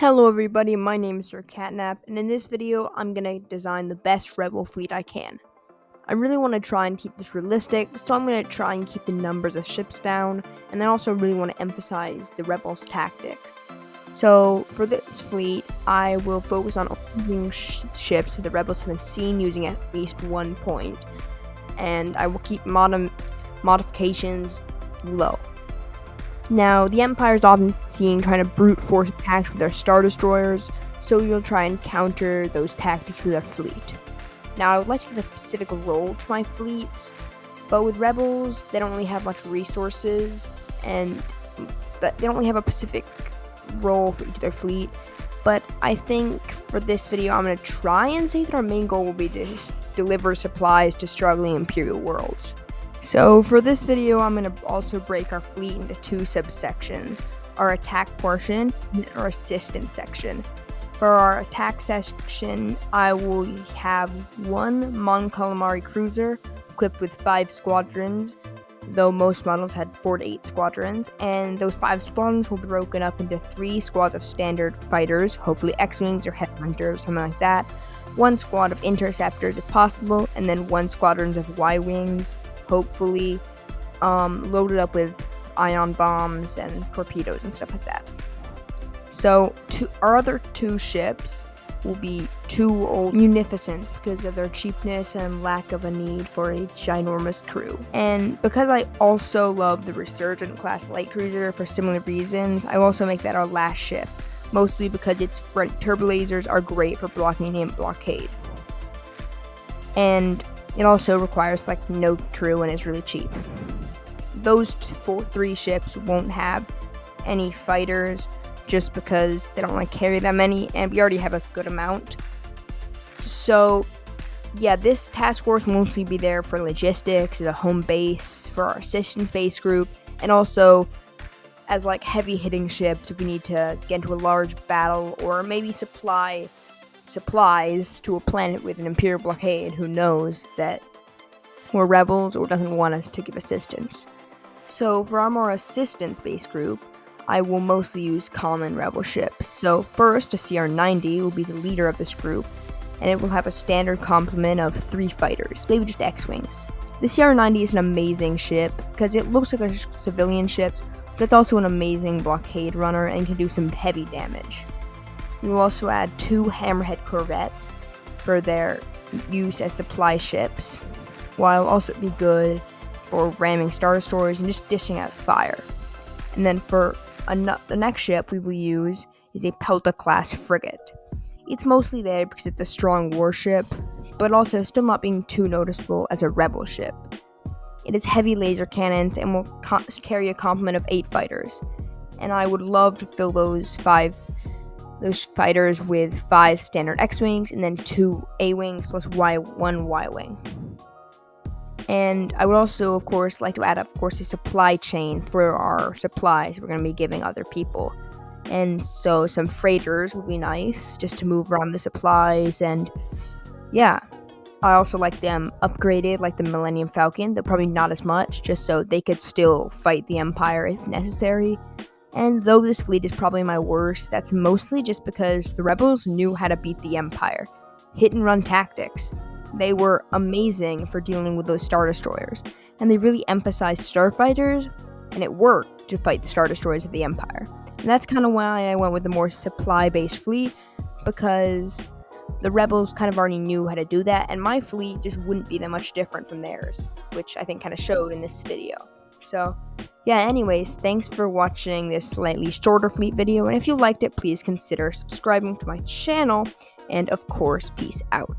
Hello everybody, my name is Sir Catnap, and in this video, I'm gonna design the best rebel fleet I can. I really want to try and keep this realistic, so I'm gonna try and keep the numbers of ships down, and I also really want to emphasize the rebels' tactics. So for this fleet, I will focus on using ships that the rebels have been seen using at least one point, and I will keep modifications low. Now, the Empire is often seen trying to brute force attacks with their Star Destroyers, so you'll try and counter those tactics with a fleet. Now, I would like to give a specific role to my fleets, but with Rebels, they don't really have much resources, and they don't really have a specific role for each of their fleet. But I think for this video, I'm going to try and say that our main goal will be to just deliver supplies to struggling Imperial worlds. So for this video, I'm going to also break our fleet into two subsections, our attack portion and our assistance section. For our attack section, I will have one Mon Calamari cruiser equipped with 5 squadrons, though most models had 4 to 8 squadrons, and those 5 squadrons will be broken up into 3 squads of standard fighters, hopefully X-Wings or Headhunters, something like that, 1 squad of interceptors if possible, and then 1 squadron of Y-Wings, hopefully loaded up with ion bombs and torpedoes and stuff like that. So our other 2 ships will be 2 old munificent because of their cheapness and lack of a need for a ginormous crew. And because I also love the Resurgent class light cruiser for similar reasons, I will also make that our last ship, mostly because its front turbolasers are great for blocking the blockade. And it also requires no crew and is really cheap. Those 3 ships won't have any fighters just because they don't carry that many, and we already have a good amount. So yeah, this task force will mostly be there for logistics, as a home base for our assistance base group, and also as heavy hitting ships if we need to get into a large battle or maybe supply supplies to a planet with an Imperial blockade who knows that we're rebels or doesn't want us to give assistance. So for our more assistance-based group, I will mostly use common rebel ships. So first, a CR-90 will be the leader of this group, and it will have a standard complement of 3 fighters, maybe just X-Wings. The CR-90 is an amazing ship because it looks like a civilian ship, but it's also an amazing blockade runner and can do some heavy damage. We will also add 2 Hammerhead corvettes for their use as supply ships, while also be good for ramming Star Destroyers and just dishing out fire. And then for the next ship we will use is a Pelta class frigate. It's mostly there because it's a strong warship, but also still not being too noticeable as a rebel ship. It has heavy laser cannons and will carry a complement of 8 fighters, and I would love to fill those fighters with 5 standard X-Wings and then 2 A-Wings plus 1 Y-Wing. And I would also, of course, like to add, a supply chain for our supplies we're going to be giving other people. And so some freighters would be nice just to move around the supplies. And yeah, I also like them upgraded like the Millennium Falcon, though probably not as much, just so they could still fight the Empire if necessary. And though this fleet is probably my worst, that's mostly just because the rebels knew how to beat the Empire. Hit and run tactics. They were amazing for dealing with those Star Destroyers, and they really emphasized starfighters, and it worked to fight the Star Destroyers of the Empire. And that's kind of why I went with the more supply-based fleet, because the rebels kind of already knew how to do that, and my fleet just wouldn't be that much different from theirs, which I think kind of showed in this video. So yeah, anyways, thanks for watching this slightly shorter fleet video, and if you liked it, please consider subscribing to my channel, and of course, peace out.